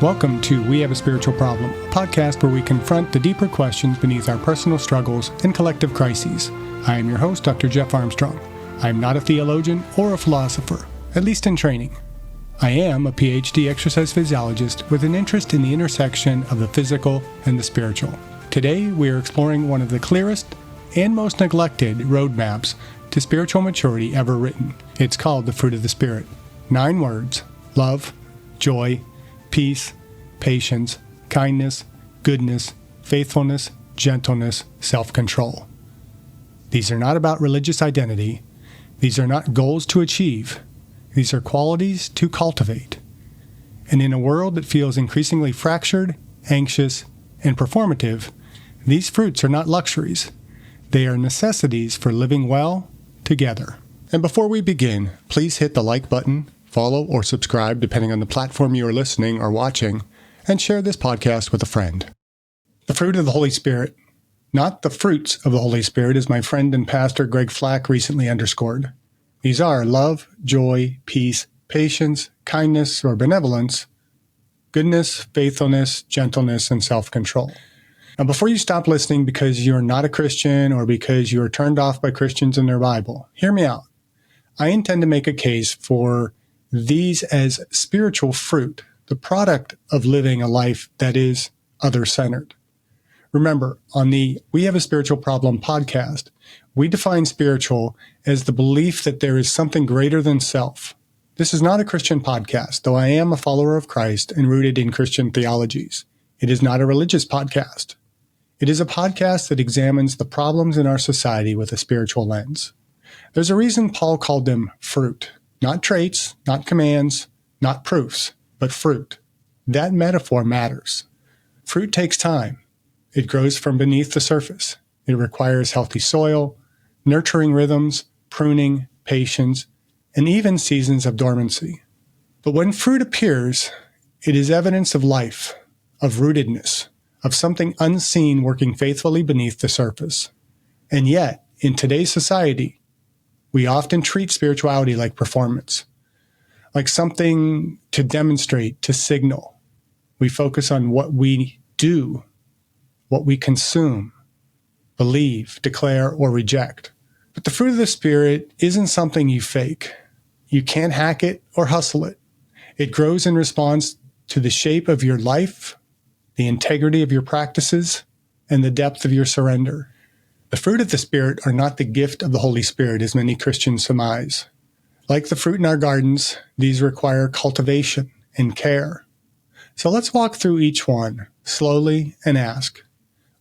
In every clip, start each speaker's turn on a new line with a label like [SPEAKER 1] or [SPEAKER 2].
[SPEAKER 1] Welcome to We Have a Spiritual Problem, a podcast where we confront the deeper questions beneath our personal struggles and collective crises. I am your host, Dr. Jeff Armstrong. I am not a theologian or a philosopher, at least in training. I am a PhD exercise physiologist with an interest in the intersection of the physical and the spiritual. Today, we are exploring one of the clearest and most neglected roadmaps to spiritual maturity ever written. It's called the fruit of the Spirit. 9 words: love, joy, peace, patience, kindness, goodness, faithfulness, gentleness, self-control. These are not about religious identity. These are not goals to achieve. These are qualities to cultivate. And in a world that feels increasingly fractured, anxious, and performative, these fruits are not luxuries. They are necessities for living well together. And before we begin, please hit the like button, follow or subscribe depending on the platform you are listening or watching, and share this podcast with a friend. The fruit of the Holy Spirit, not the fruits of the Holy Spirit, as my friend and pastor Greg Flack recently underscored. These are love, joy, peace, patience, kindness or benevolence, goodness, faithfulness, gentleness, and self-control. Now, before you stop listening because you're not a Christian or because you are turned off by Christians and their Bible, hear me out. I intend to make a case for these as spiritual fruit, the product of living a life that is other-centered. Remember, on the We Have a Spiritual Problem podcast, we define spiritual as the belief that there is something greater than self. This is not a Christian podcast, though I am a follower of Christ and rooted in Christian theologies. It is not a religious podcast. It is a podcast that examines the problems in our society with a spiritual lens. There's a reason Paul called them fruit. Not traits, not commands, not proofs, but fruit. That metaphor matters. Fruit takes time. It grows from beneath the surface. It requires healthy soil, nurturing rhythms, pruning, patience, and even seasons of dormancy. But when fruit appears, it is evidence of life, of rootedness, of something unseen working faithfully beneath the surface. And yet, in today's society, we often treat spirituality like performance, like something to demonstrate, to signal. We focus on what we do, what we consume, believe, declare, or reject. But the fruit of the Spirit isn't something you fake. You can't hack it or hustle it. It grows in response to the shape of your life, the integrity of your practices, and the depth of your surrender. The fruit of the Spirit are not the gift of the Holy Spirit, as many Christians surmise. Like the fruit in our gardens, these require cultivation and care. So let's walk through each one slowly and ask,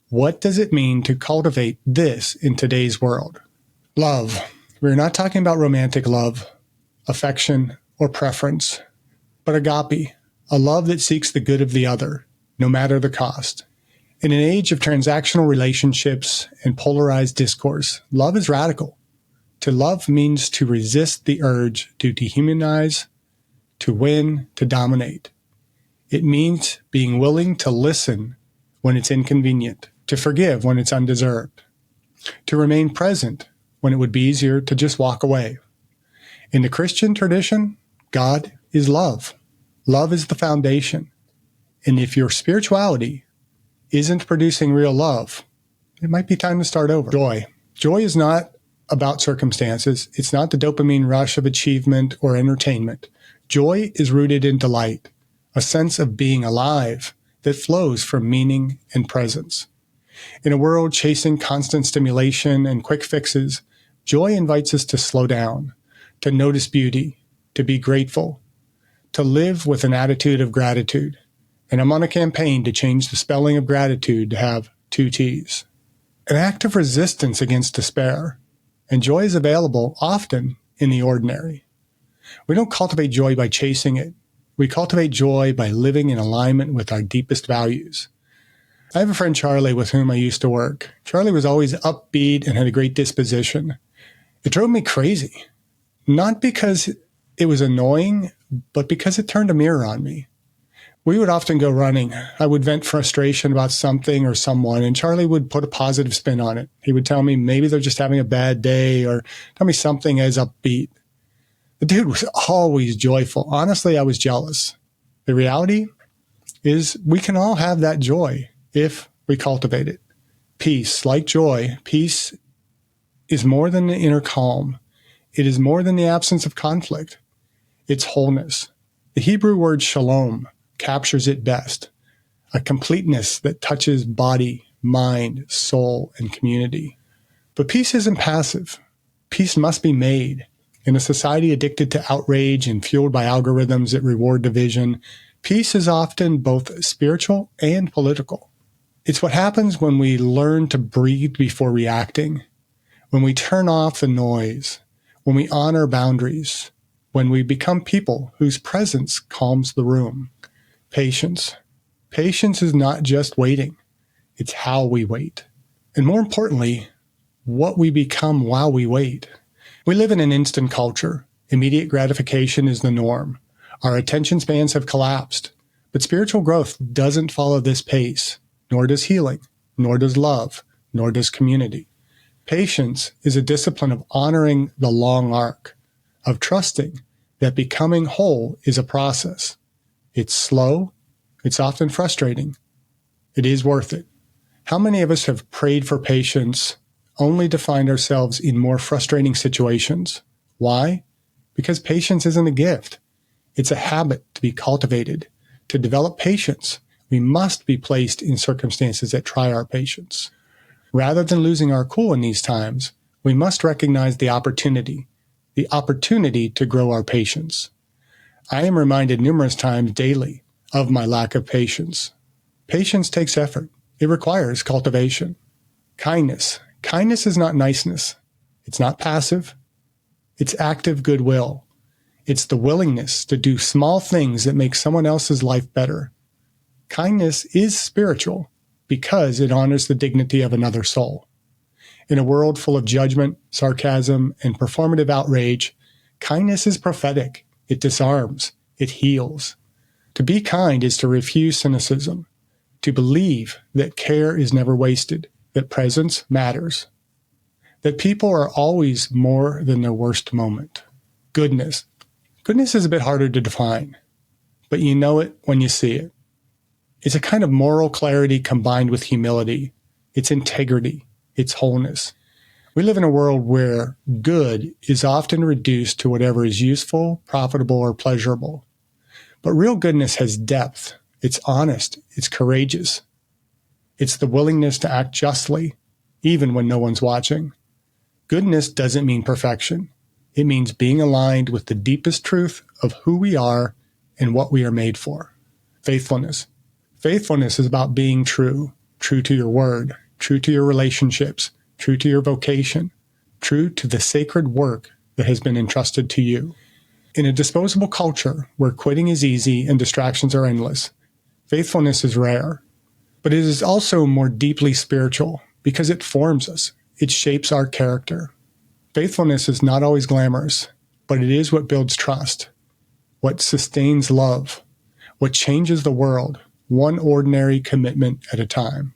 [SPEAKER 1] what does it mean to cultivate this in today's world? Love. We're not talking about romantic love, affection, or preference, but agape, a love that seeks the good of the other, no matter the cost. In an age of transactional relationships and polarized discourse, love is radical. To love means to resist the urge to dehumanize, to win, to dominate. It means being willing to listen when it's inconvenient, to forgive when it's undeserved, to remain present when it would be easier to just walk away. In the Christian tradition, God is love. Love is the foundation. And if your spirituality isn't producing real love, it might be time to start over. Joy. Joy is not about circumstances. It's not the dopamine rush of achievement or entertainment. Joy is rooted in delight, a sense of being alive that flows from meaning and presence. In a world chasing constant stimulation and quick fixes, joy invites us to slow down, to notice beauty, to be grateful, to live with an attitude of gratitude. And I'm on a campaign to change the spelling of gratitude to have 2 T's. An act of resistance against despair. And joy is available often in the ordinary. We don't cultivate joy by chasing it. We cultivate joy by living in alignment with our deepest values. I have a friend, Charlie, with whom I used to work. Charlie was always upbeat and had a great disposition. It drove me crazy. Not because it was annoying, but because it turned a mirror on me. We would often go running. I would vent frustration about something or someone, and Charlie would put a positive spin on it. He would tell me maybe they're just having a bad day or tell me something as upbeat. The dude was always joyful. Honestly, I was jealous. The reality, is we can all have that joy if we cultivate it. Peace, like joy, peace is more than the inner calm. It is more than the absence of conflict. It's wholeness. The Hebrew word shalom captures it best, a completeness that touches body, mind, soul, and community. But peace isn't passive. Peace must be made. In a society addicted to outrage and fueled by algorithms that reward division, peace is often both spiritual and political. It's what happens when we learn to breathe before reacting, when we turn off the noise, when we honor boundaries, when we become people whose presence calms the room. Patience. Patience is not just waiting. It's how we wait. And more importantly, what we become while we wait. We live in an instant culture. Immediate gratification is the norm. Our attention spans have collapsed. But spiritual growth doesn't follow this pace, nor does healing, nor does love, nor does community. Patience is a discipline of honoring the long arc, of trusting that becoming whole is a process. It's slow. It's often frustrating. It is worth it. How many of us have prayed for patience only to find ourselves in more frustrating situations? Why? Because patience isn't a gift. It's a habit to be cultivated. To develop patience, we must be placed in circumstances that try our patience. Rather than losing our cool in these times, we must recognize the opportunity to grow our patience. I am reminded numerous times daily of my lack of patience. Patience takes effort. It requires cultivation. Kindness. Kindness is not niceness. It's not passive. It's active goodwill. It's the willingness to do small things that make someone else's life better. Kindness is spiritual because it honors the dignity of another soul. In a world full of judgment, sarcasm, and performative outrage, kindness is prophetic. It disarms. It heals. To be kind is to refuse cynicism, to believe that care is never wasted, that presence matters, that people are always more than their worst moment. Goodness. Goodness is a bit harder to define, but you know it when you see it. It's a kind of moral clarity combined with humility. It's integrity. It's wholeness. We live in a world where good is often reduced to whatever is useful, profitable, or pleasurable. But real goodness has depth. It's honest. It's courageous. It's the willingness to act justly, even when no one's watching. Goodness doesn't mean perfection. It means being aligned with the deepest truth of who we are and what we are made for. Faithfulness. Faithfulness is about being true, true to your word, true to your relationships, true to your vocation, true to the sacred work that has been entrusted to you. In a disposable culture where quitting is easy and distractions are endless, faithfulness is rare. But it is also more deeply spiritual because it forms us. It shapes our character. Faithfulness is not always glamorous, but it is what builds trust, what sustains love, what changes the world, one ordinary commitment at a time.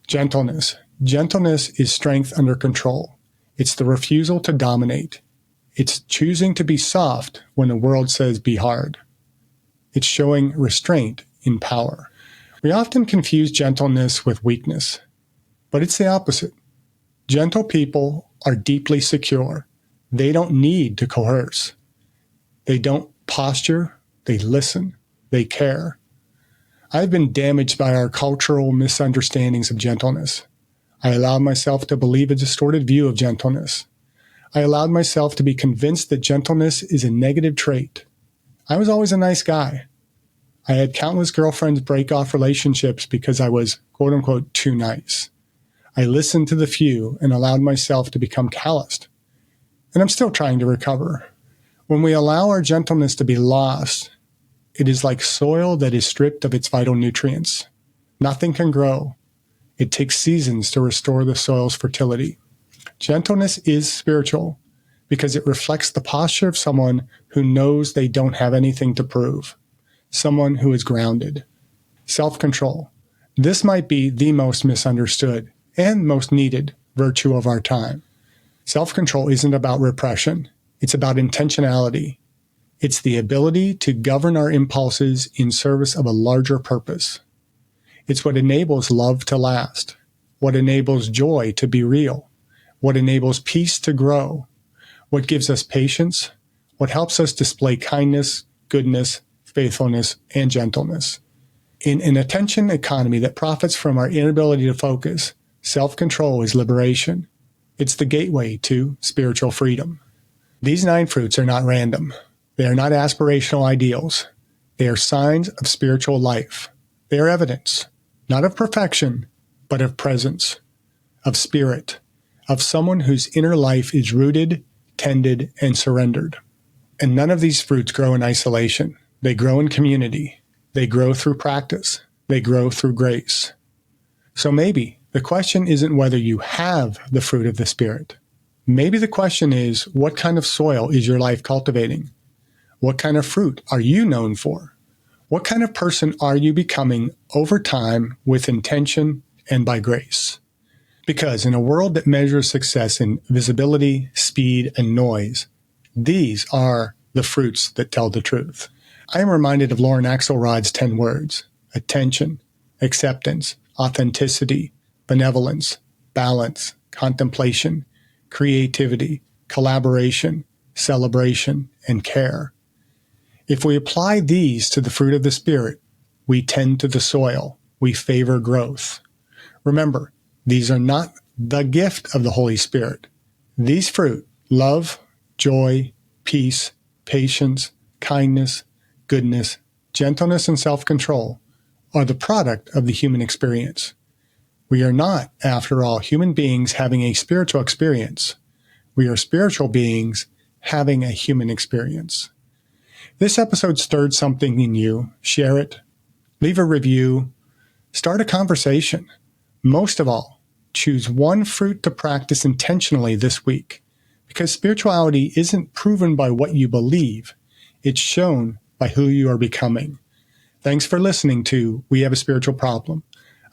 [SPEAKER 1] Gentleness. Gentleness is strength under control. It's the refusal to dominate. It's choosing to be soft when the world says be hard. It's showing restraint in power. We often confuse gentleness with weakness, but it's the opposite. Gentle people are deeply secure. They don't need to coerce. They don't posture. They listen. They care. I've been damaged by our cultural misunderstandings of gentleness. I allowed myself to believe a distorted view of gentleness. I allowed myself to be convinced that gentleness is a negative trait. I was always a nice guy. I had countless girlfriends break off relationships because I was, quote unquote, too nice. I listened to the few and allowed myself to become calloused. And I'm still trying to recover. When we allow our gentleness to be lost, it is like soil that is stripped of its vital nutrients. Nothing can grow. It takes seasons to restore the soil's fertility. Gentleness is spiritual because it reflects the posture of someone who knows they don't have anything to prove, someone who is grounded. Self-control. This might be the most misunderstood and most needed virtue of our time. Self-control isn't about repression. It's about intentionality. It's the ability to govern our impulses in service of a larger purpose. It's what enables love to last, what enables joy to be real, what enables peace to grow, what gives us patience, what helps us display kindness, goodness, faithfulness, and gentleness. In an attention economy that profits from our inability to focus, self-control is liberation. It's the gateway to spiritual freedom. These 9 fruits are not random. They are not aspirational ideals. They are signs of spiritual life. They are evidence, not of perfection, but of presence, of spirit, of someone whose inner life is rooted, tended, and surrendered. And none of these fruits grow in isolation. They grow in community. They grow through practice. They grow through grace. So maybe the question isn't whether you have the fruit of the Spirit. Maybe the question is, what kind of soil is your life cultivating? What kind of fruit are you known for? What kind of person are you becoming over time with intention and by grace? Because in a world that measures success in visibility, speed, and noise, these are the fruits that tell the truth. I am reminded of Lauren Axelrod's 10 words: attention, acceptance, authenticity, benevolence, balance, contemplation, creativity, collaboration, celebration, and care. If we apply these to the fruit of the Spirit, we tend to the soil, we favor growth. Remember, these are not the gift of the Holy Spirit. These fruit, love, joy, peace, patience, kindness, goodness, gentleness, and self-control, are the product of the human experience. We are not, after all, human beings having a spiritual experience. We are spiritual beings having a human experience. This episode stirred something in you. Share it. Leave a review. Start a conversation. Most of all, choose one fruit to practice intentionally this week, because spirituality isn't proven by what you believe. It's shown by who you are becoming. Thanks for listening to We Have a Spiritual Problem.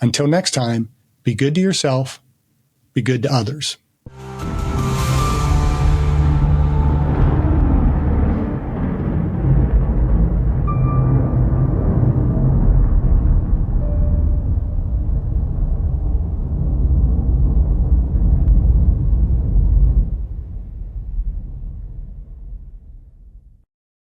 [SPEAKER 1] Until next time, be good to yourself, be good to others.